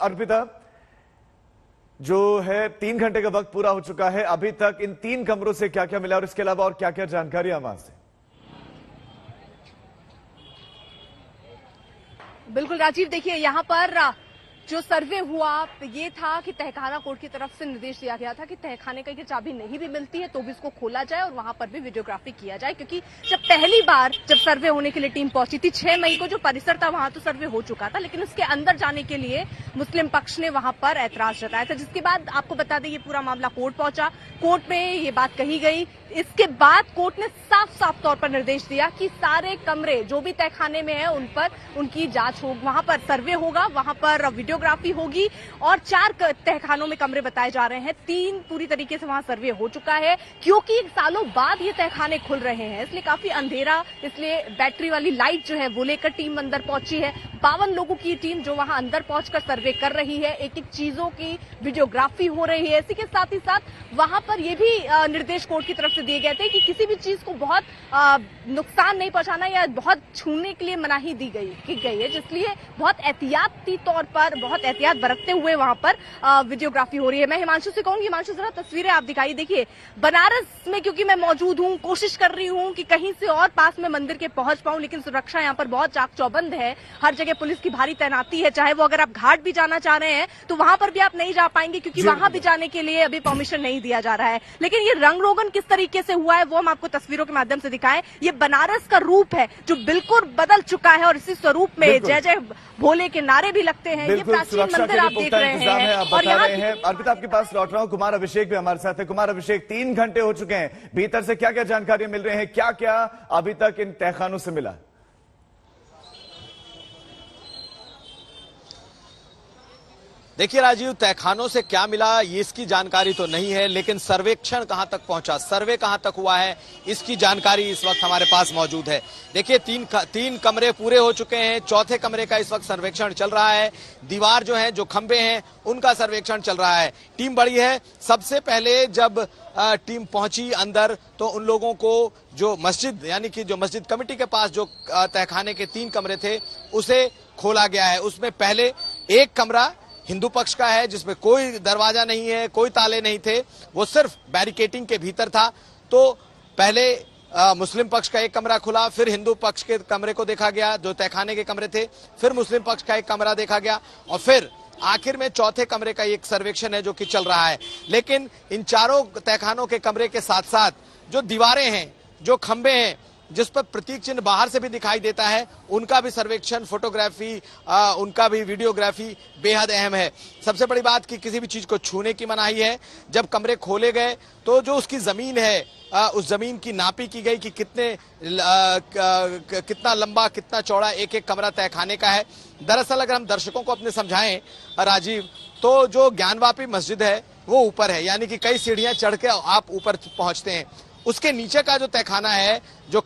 अर्पिता, जो है 3 घंटे का वक्त पूरा हो चुका है, अभी तक इन 3 कमरों से क्या क्या मिला और इसके अलावा और क्या क्या जानकारी वहां से? बिल्कुल राजीव, देखिए यहाँ पर जो सर्वे हुआ ये था कि तहखाना कोर्ट की तरफ से निर्देश दिया गया था कि तहखाने की चाबी नहीं भी मिलती है तो भी इसको खोला जाए और वहां पर भी वीडियोग्राफी किया जाए, क्योंकि जब पहली बार जब सर्वे होने के लिए टीम पहुंची थी 6 मई को, जो परिसर था वहां तो सर्वे हो चुका था, लेकिन उसके अंदर जाने के लिए मुस्लिम पक्ष ने वहां पर ऐतराज जताया था, जिसके बाद आपको बता दें ये पूरा मामला कोर्ट पहुंचा। कोर्ट में ये बात कही गई, इसके बाद कोर्ट ने साफ साफ तौर पर निर्देश दिया कि सारे कमरे जो भी तहखाने में है उन पर उनकी जांच हो, वहां पर सर्वे होगा, वहां पर वीडियोग्राफी होगी और 4 तहखानों में कमरे बताए जा रहे हैं, 3 पूरी तरीके से वहां सर्वे हो चुका है, क्योंकि सालों बाद ये तहखाने खुल रहे हैं इसलिए काफी अंधेरा, इसलिए बैटरी वाली लाइट जो है वो लेकर टीम अंदर पहुंची है। 52 लोगों की टीम जो वहां अंदर पहुंचकर सर्वे कर रही है, एक एक चीजों की वीडियोग्राफी हो रही है। इसी के साथ ही साथ वहां पर यह भी निर्देश कोर्ट की तरफ से दिए गए थे कि किसी भी चीज को बहुत नुकसान नहीं पहुंचाना या बहुत छूने के लिए मनाही की गई है, जिसलिए बहुत एहतियाती तौर पर, बहुत एहतियात बरतते हुए वहां पर वीडियोग्राफी हो रही है। मैं हिमांशु से कहूंगी, हिमांशु जरा तस्वीरें आप दिखाई। देखिए बनारस में क्योंकि मैं मौजूद हूं, कोशिश कर रही हूं कि कहीं से और पास में मंदिर के पहुंच पाऊं, लेकिन सुरक्षा यहाँ पर बहुत चाक चौबंद है, हर जगह पुलिस की भारी तैनाती है। चाहे वो अगर आप घाट भी जाना चाह रहे हैं तो वहां पर भी आप नहीं जा पाएंगे, क्योंकि वहां भी जाने के लिए अभी परमिशन नहीं दिया जा रहा है। लेकिन ये रंग रोगन किस तरीके से हुआ है वो हम आपको तस्वीरों के माध्यम से दिखाएं। ये बनारस का रूप है जो बिल्कुल बदल चुका है और इसी स्वरूप में जय जय भोले के नारे भी लगते हैं। ये प्राचीन मंदिर आप देख रहे हैं और यहाँ अर्पिता आपके पास लौट रहा हूं, कुमार अभिषेक भी हमारे साथ है। कुमार अभिषेक, 3 घंटे हो चुके हैं, भीतर से क्या क्या जानकारी मिल रही है, क्या क्या अभी तक इन तहखानों से मिला? देखिए राजीव, तहखानों से क्या मिला ये इसकी जानकारी तो नहीं है, लेकिन सर्वेक्षण कहां तक पहुंचा, सर्वे कहां तक हुआ है, इसकी जानकारी इस वक्त हमारे पास मौजूद है। देखिए 3 कमरे पूरे हो चुके हैं, 4थे कमरे का इस वक्त सर्वेक्षण चल रहा है। दीवार जो है, जो खंबे हैं, उनका सर्वेक्षण चल रहा है। टीम बड़ी है। सबसे पहले जब टीम पहुंची अंदर तो उन लोगों को जो मस्जिद, यानी कि जो मस्जिद कमेटी के पास जो तहखाने के 3 कमरे थे उसे खोला गया है। उसमें पहले एक कमरा हिंदू पक्ष का है जिसमें कोई दरवाजा नहीं है, कोई ताले नहीं थे, वो सिर्फ बैरिकेटिंग के भीतर था। तो पहले मुस्लिम पक्ष का एक कमरा खुला, फिर हिंदू पक्ष के कमरे को देखा गया जो तहखाने के कमरे थे, फिर मुस्लिम पक्ष का एक कमरा देखा गया और फिर आखिर में 4थे कमरे का एक सर्वेक्षण है जो कि चल रहा है। लेकिन इन चारों तहखानों के कमरे के साथ साथ जो दीवारें हैं, जो खंबे हैं, जिस पर प्रतीक चिन्ह बाहर से भी दिखाई देता है, उनका भी सर्वेक्षण, फोटोग्राफी, उनका भी वीडियोग्राफी बेहद अहम है। सबसे बड़ी बात कि किसी भी चीज को छूने की मनाही है। जब कमरे खोले गए तो जो उसकी जमीन है, उस जमीन की नापी की गई कि कितना लंबा, कितना चौड़ा एक एक कमरा तहखाने का है। दरअसल अगर हम दर्शकों को अपने समझाएं राजीव, तो जो ज्ञानवापी मस्जिद है वो ऊपर है, यानी कि कई सीढ़ियां चढ़ के आप ऊपर पहुंचते हैं। उसके नीचे का जो तहखाना है, जो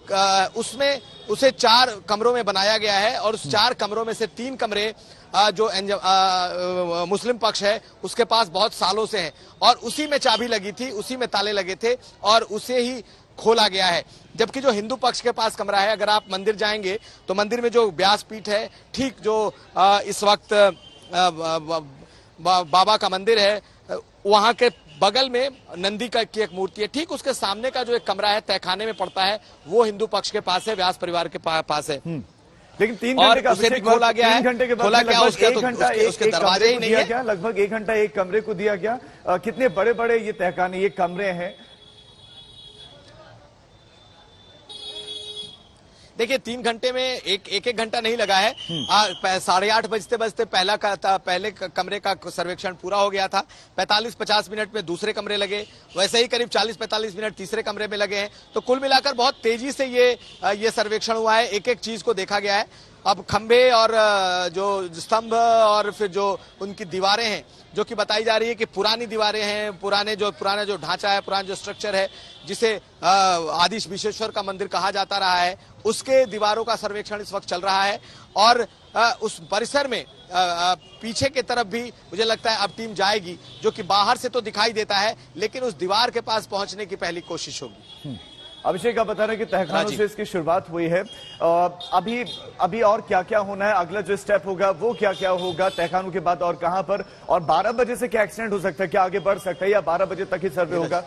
उसमें उसे 4 कमरों में बनाया गया है और उस 4 कमरों में से 3 कमरे जो मुस्लिम पक्ष है उसके पास बहुत सालों से हैं और उसी में चाबी लगी थी, उसी में ताले लगे थे और उसे ही खोला गया है। जबकि जो हिंदू पक्ष के पास कमरा है, अगर आप मंदिर जाएंगे तो मंदिर में जो व्यासपीठ है, ठीक जो इस वक्त बाबा का मंदिर है, वहां के बगल में नंदी की एक मूर्ति है, ठीक उसके सामने का जो एक कमरा है तहखाने में पड़ता है, वो हिंदू पक्ष के पास है, व्यास परिवार के पास है। लेकिन 3 घंटे का उसे भी खोला गया है, खोला गया उसके दरवाजे ही नहीं है। लगभग 1 घंटा एक कमरे को दिया गया। कितने बड़े बड़े ये तहखाने, ये कमरे हैं? देखिए 3 घंटे में एक घंटा नहीं लगा है। 8:30 बजते पहले कमरे का सर्वेक्षण पूरा हो गया था। 45-50 मिनट में दूसरे कमरे लगे, वैसे ही करीब 40-45 मिनट तीसरे कमरे में लगे हैं। तो कुल मिलाकर बहुत तेजी से ये सर्वेक्षण हुआ है, एक एक चीज को देखा गया है। अब खंबे और जो स्तंभ और फिर जो उनकी दीवारें हैं, जो कि बताई जा रही है कि पुरानी दीवारें हैं, पुराना जो ढांचा है, पुराना जो स्ट्रक्चर है, जिसे आदि विश्वेश्वर का मंदिर कहा जाता रहा है, उसके दीवारों का सर्वेक्षण इस वक्त चल रहा है। और उस परिसर में पीछे की तरफ भी मुझे लगता है अब टीम जाएगी, जो कि बाहर से तो दिखाई देता है, लेकिन उस दीवार के पास पहुंचने की पहली कोशिश होगी। अभिषेक आप बता रहे हैं कि तहखानों से इसकी शुरुआत हुई है। अभी और क्या क्या होना है, अगला जो स्टेप होगा वो क्या क्या होगा तहखानों के बाद और कहां पर, और 12 बजे से क्या एक्सटेंड हो सकता है, क्या आगे बढ़ सकता है या 12 बजे तक ही सर्वे होगा?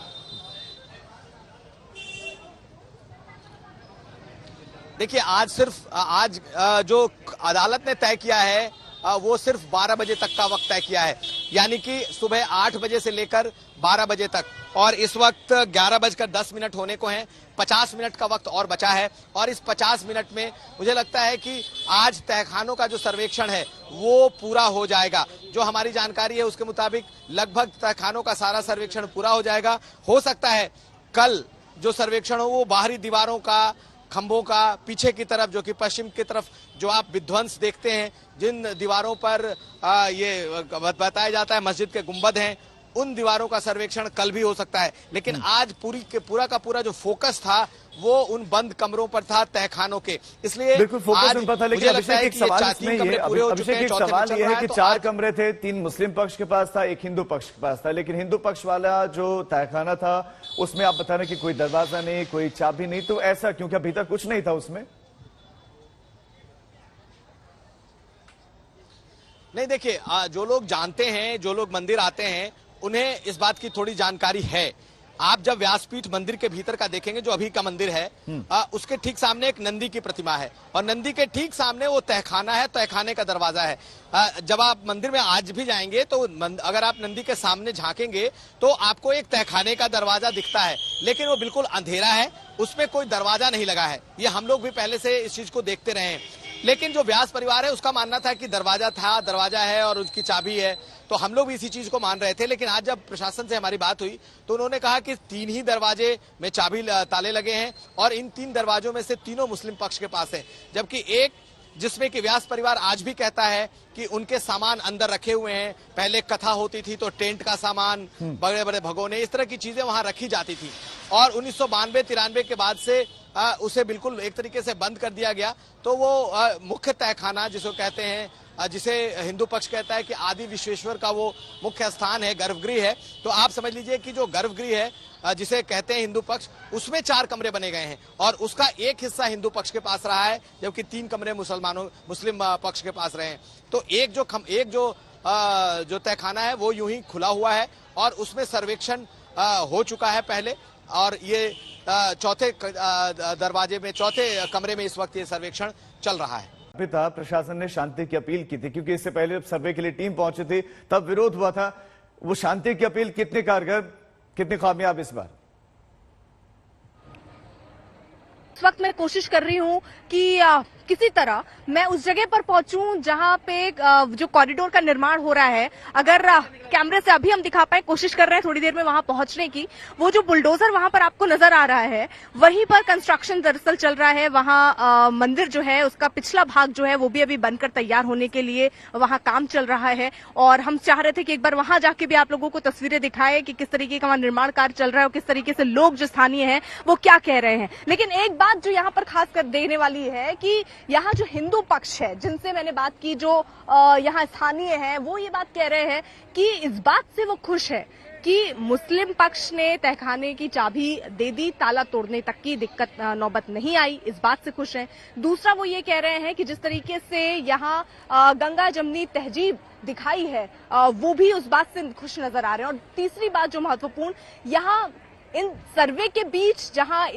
देखिए आज जो अदालत ने तय किया है वो सिर्फ 12 बजे तक का वक्त तय किया है, यानी कि सुबह 8 बजे से लेकर 12 बजे तक, और इस वक्त 11:10 होने को हैं। 50 मिनट का वक्त और बचा है, और इस 50 मिनट में मुझे लगता है कि आज तहखानों का जो सर्वेक्षण है वो पूरा हो जाएगा। जो हमारी जानकारी है उसके मुताबिक लगभग तहखानों का सारा सर्वेक्षण पूरा हो जाएगा। हो सकता है कल जो सर्वेक्षण हो वो बाहरी दीवारों का, खंभों का, पीछे की तरफ जो कि पश्चिम की तरफ जो आप विध्वंस देखते हैं, जिन दीवारों पर ये बताया जाता है मस्जिद के गुंबद हैं, उन दीवारों का सर्वेक्षण कल भी हो सकता है। लेकिन आज पूरा का पूरा जो फोकस था वो उन बंद कमरों पर था, तहखानों के। इसलिए बिल्कुल फोकस उन पर था। लेकिन अभिषेक एक सवाल इसमें ये, अभिषेक एक सवाल ये है कि 4 कमरे थे, 3 मुस्लिम पक्ष के पास था, 1 हिंदू पक्ष के पास था, लेकिन हिंदू पक्ष वाला जो तहखाना था उसमें आप बता रहे कि कोई दरवाजा नहीं, कोई चाबी नहीं, तो ऐसा क्योंकि भीतर कुछ नहीं था उसमें? नहीं, देखिए जो लोग जानते हैं, जो लोग मंदिर आते हैं, उन्हें इस बात की थोड़ी जानकारी है। आप जब व्यासपीठ मंदिर के भीतर का देखेंगे, जो अभी का मंदिर है, उसके ठीक सामने एक नंदी की प्रतिमा है, और नंदी के ठीक सामने वो तहखाना है, तहखाने का दरवाजा है। जब आप मंदिर में आज भी जाएंगे तो अगर आप नंदी के सामने झांकेंगे तो आपको एक तहखाने का दरवाजा दिखता है, लेकिन वो बिल्कुल अंधेरा है, उसमें कोई दरवाजा नहीं लगा है। ये हम लोग भी पहले से इस चीज को देखते रहे हैं। लेकिन जो व्यास परिवार है उसका मानना था कि दरवाजा है और उसकी चाबी है, तो हम लोग भी इसी चीज को मान रहे थे। लेकिन आज जब प्रशासन से हमारी बात हुई तो उन्होंने कहा कि 3 ही दरवाजे में चाबी ताले लगे हैं, और इन 3 दरवाजों में से तीनों मुस्लिम पक्ष के पास है, जबकि एक जिसमें कि व्यास परिवार आज भी कहता है कि उनके सामान अंदर रखे हुए हैं। पहले कथा होती थी तो टेंट का सामान, बड़े बड़े भगोने, इस तरह की चीजें वहां रखी जाती थी, और 1992-93 के बाद से उसे बिल्कुल एक तरीके से बंद कर दिया गया। तो वो मुख्य तहखाना जिसको कहते हैं, जिसे हिंदू पक्ष कहता है कि आदि विश्वेश्वर का वो मुख्य स्थान है, गर्भगृह है, तो आप समझ लीजिए कि जो गर्भगृह है जिसे कहते हैं हिंदू पक्ष, उसमें 4 कमरे बने गए हैं, और उसका एक हिस्सा हिंदू पक्ष के पास रहा है, जबकि 3 कमरे मुस्लिम पक्ष के पास रहे हैं। तो एक जो तहखाना है वो यूं ही खुला हुआ है, और उसमें सर्वेक्षण हो चुका है पहले, और ये चौथे दरवाजे में, चौथे कमरे में इस वक्त ये सर्वेक्षण चल रहा है। पिता प्रशासन ने शांति की अपील की थी, क्योंकि इससे पहले जब सर्वे के लिए टीम पहुंची थी तब विरोध हुआ था। वो शांति की अपील कितनी कारगर, कितनी कामयाब इस बार? इस वक्त मैं कोशिश कर रही हूँ कि किसी तरह मैं उस जगह पर पहुंचूं जहां पे जो कॉरिडोर का निर्माण हो रहा है। अगर कैमरे से अभी हम दिखा पाए, कोशिश कर रहे हैं थोड़ी देर में वहां पहुंचने की। वो जो बुलडोजर वहां पर आपको नजर आ रहा है, वहीं पर कंस्ट्रक्शन दरअसल चल रहा है। वहां मंदिर जो है उसका पिछला भाग जो है वो भी अभी बनकर तैयार होने के लिए वहां काम चल रहा है, और हम चाह रहे थे कि एक बार वहां जाके भी आप लोगों को तस्वीरें दिखाए कि किस तरीके का वहां निर्माण कार्य चल रहा है और किस तरीके से लोग जो स्थानीय हैं वो क्या कह रहे हैं। लेकिन एक बात जो यहाँ पर खास कर देखने वाली है कि यहाँ जो हिंदू पक्ष है, जिनसे मैंने बात की, जो यहाँ स्थानीय हैं, वो ये बात कह रहे हैं कि इस बात से वो खुश है कि मुस्लिम पक्ष ने तहखाने की चाबी दे दी, ताला तोड़ने तक की दिक्कत नौबत नहीं आई, इस बात से खुश हैं। दूसरा वो ये कह रहे हैं कि जिस तरीके से यहाँ गंगा जमनी तहजीब दिखाई है वो भी उस बात से खुश नजर आ रहे हैं। और तीसरी बात जो महत्वपूर्ण, यहाँ इन सर्वे के बीच जहां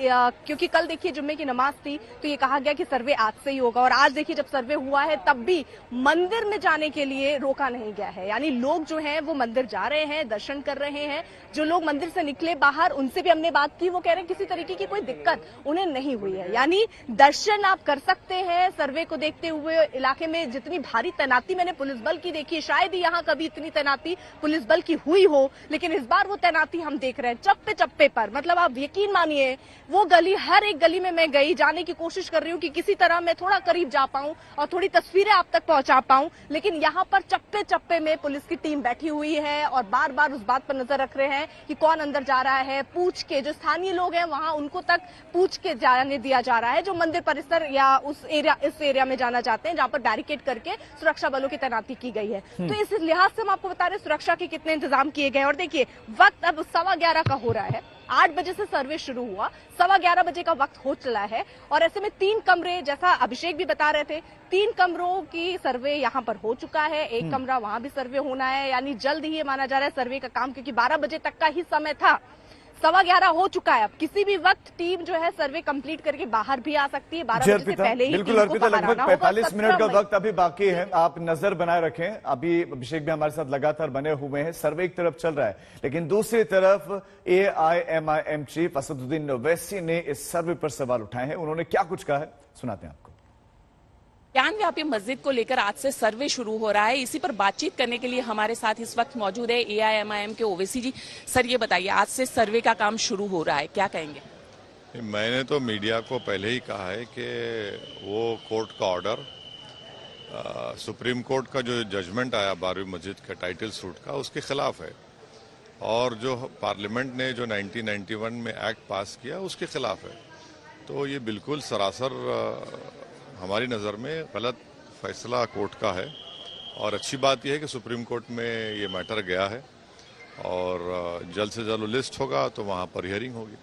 क्योंकि कल देखिए जुम्मे की नमाज थी तो ये कहा गया कि सर्वे आज से ही होगा, और आज देखिए जब सर्वे हुआ है तब भी मंदिर में जाने के लिए रोका नहीं गया है। यानी लोग जो हैं वो मंदिर जा रहे हैं, दर्शन कर रहे हैं। जो लोग मंदिर से निकले बाहर, उनसे भी हमने बात की, वो कह रहे हैं किसी तरीके की कोई दिक्कत उन्हें नहीं हुई है। यानी दर्शन आप कर सकते हैं। सर्वे को देखते हुए इलाके में जितनी भारी तैनाती मैंने पुलिस बल की देखी, शायद ही यहाँ कभी इतनी तैनाती पुलिस बल की हुई हो, लेकिन इस बार वो तैनाती हम देख रहे हैं चप्पे चप्पे पर। मतलब आप यकीन मानिए, वो गली, हर एक गली में मैं गई, जाने की कोशिश कर रही हूँ कि किसी तरह मैं थोड़ा करीब जा पाऊं और थोड़ी तस्वीरें आप तक पहुंचा पाऊं, लेकिन यहाँ पर चप्पे चप्पे में पुलिस की टीम बैठी हुई है और बार बार उस बात पर नजर रख रहे हैं कि कौन अंदर जा रहा है। पूछ के जो स्थानीय लोग हैं वहां, उनको तक पूछ के जाने दिया जा रहा है, जो मंदिर परिसर या इस एरिया में जाना चाहते हैं जहां पर बैरिकेड करके सुरक्षा बलों की तैनाती की गई है। तो इस लिहाज से हम आपको बता रहे हैं सुरक्षा के कितने इंतजाम किए गए। और देखिए वक्त अब 11:15 का हो रहा है 8 बजे से सर्वे शुरू हुआ, 11:15 बजे का वक्त हो चला है और ऐसे में 3 कमरे, जैसा अभिषेक भी बता रहे थे, 3 कमरों की सर्वे यहां पर हो चुका है, एक कमरा वहां भी सर्वे होना है, यानी जल्द ही ये माना जा रहा है सर्वे का काम, क्योंकि 12 बजे तक का ही समय था। 11:15 हो चुका है। अब किसी भी वक्त टीम जो है सर्वे कंप्लीट करके बाहर भी आ सकती है। 12 बजे से पहले ही बिल्कुल अर्पिता, लगभग 45 मिनट का वक्त अभी बाकी है। आप नजर बनाए रखें। अभी अभिषेक भी हमारे साथ लगातार बने हुए हैं। सर्वे एक तरफ चल रहा है, लेकिन दूसरी तरफ AIMIM चीफ असदुद्दीन ओवैसी ने इस सर्वे पर सवाल उठाए हैं। उन्होंने क्या कुछ कहा है, सुनाते हैं आपको। ज्ञानव्यापी मस्जिद को लेकर आज से सर्वे शुरू हो रहा है। इसी पर बातचीत करने के लिए हमारे साथ इस वक्त मौजूद है AIMIM के ओवैसी जी। सर, ये बताइए, आज से सर्वे का काम शुरू हो रहा है, क्या कहेंगे? मैंने तो मीडिया को पहले ही कहा है कि वो कोर्ट का ऑर्डर, सुप्रीम कोर्ट का जो जजमेंट आया 12वीं मस्जिद का टाइटल सूट का, उसके खिलाफ है, और जो पार्लियामेंट ने जो 1991 में एक्ट पास किया उसके खिलाफ है। तो ये बिल्कुल सरासर हमारी नज़र में गलत फैसला कोर्ट का है, और अच्छी बात यह है कि सुप्रीम कोर्ट में ये मैटर गया है और जल्द से जल्द लिस्ट होगा तो वहाँ पर हियरिंग होगी।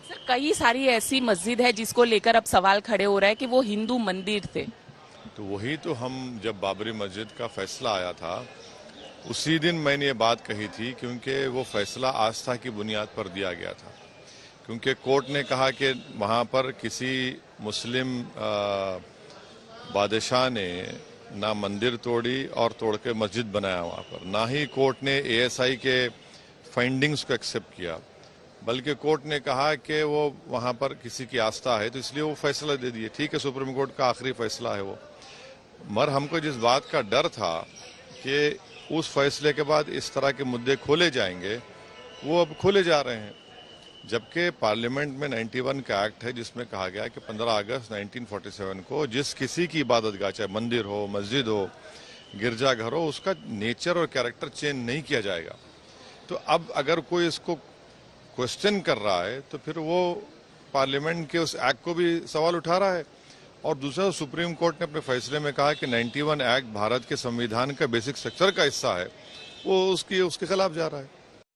सर, कई सारी ऐसी मस्जिद है जिसको लेकर अब सवाल खड़े हो रहा है कि वो हिंदू मंदिर थे। तो वही तो हम, जब बाबरी मस्जिद का फैसला आया था उसी दिन मैंने ये बात कही थी, क्योंकि वो फैसला आस्था की बुनियाद पर दिया गया था, क्योंकि कोर्ट ने कहा कि वहाँ पर किसी मुस्लिम बादशाह ने ना मंदिर तोड़ी और तोड़ के मस्जिद बनाया वहाँ पर, ना ही कोर्ट ने ASI के फाइंडिंग्स को एक्सेप्ट किया, बल्कि कोर्ट ने कहा कि वो वहाँ पर किसी की आस्था है, तो इसलिए वो फैसला दे दिए। ठीक है, सुप्रीम कोर्ट का आखिरी फैसला है वो, मगर हमको जिस बात का डर था कि उस फैसले के बाद इस तरह के मुद्दे खोले जाएंगे, वो अब खोले जा रहे हैं। जबकि पार्लियामेंट में 91 का एक्ट है जिसमें कहा गया कि 15 अगस्त 1947 को जिस किसी की इबादतगाह, चाहे मंदिर हो, मस्जिद हो, गिरजाघर हो, उसका नेचर और कैरेक्टर चेंज नहीं किया जाएगा। तो अब अगर कोई इसको क्वेश्चन कर रहा है तो फिर वो पार्लियामेंट के उस एक्ट को भी सवाल उठा रहा है। और दूसरा, सुप्रीम कोर्ट ने अपने फैसले में कहा कि 91 एक्ट भारत के संविधान का बेसिक स्ट्रक्चर का हिस्सा है, वो उसके खिलाफ जा रहा है।